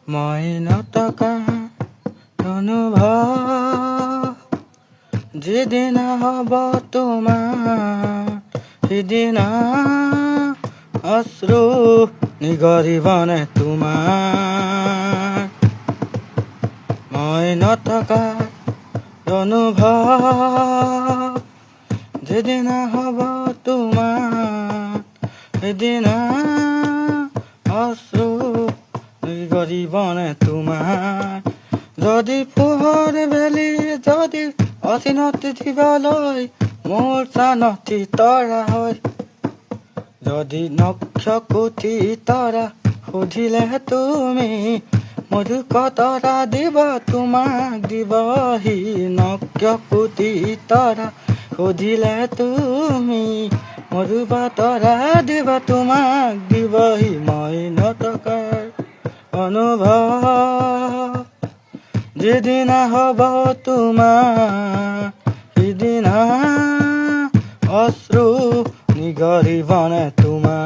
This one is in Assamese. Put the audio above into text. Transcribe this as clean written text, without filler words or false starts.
মই নথকা অনুভৱ যিদিনা হ'ব তোমাৰ সিদিনা অশ্ৰু নিগৰিবনে তোমাৰ মই নথকা অনুভৱ যিদিনা হ'ব তোমাৰ সিদিনা অশ্ৰু নিগৰিবনে তোমাৰ যদি পোহৰ বেলি যদি অচিনতি দিবলৈ মোৰ চানতি তৰা হয় যদি নক্ষকোটি তৰা সুধিলে তুমি মধুক তৰা দিব তোমাক দিবহি নক্ষকোটি তৰা সুধিলে তুমি মধুক তৰা দিব তোমাক দিবহি মই নথকাৰ অনুভৱ যিদিনা হ'ব তোমাৰ সিদিনা অশ্ৰু নিগৰিবনে তোমাৰ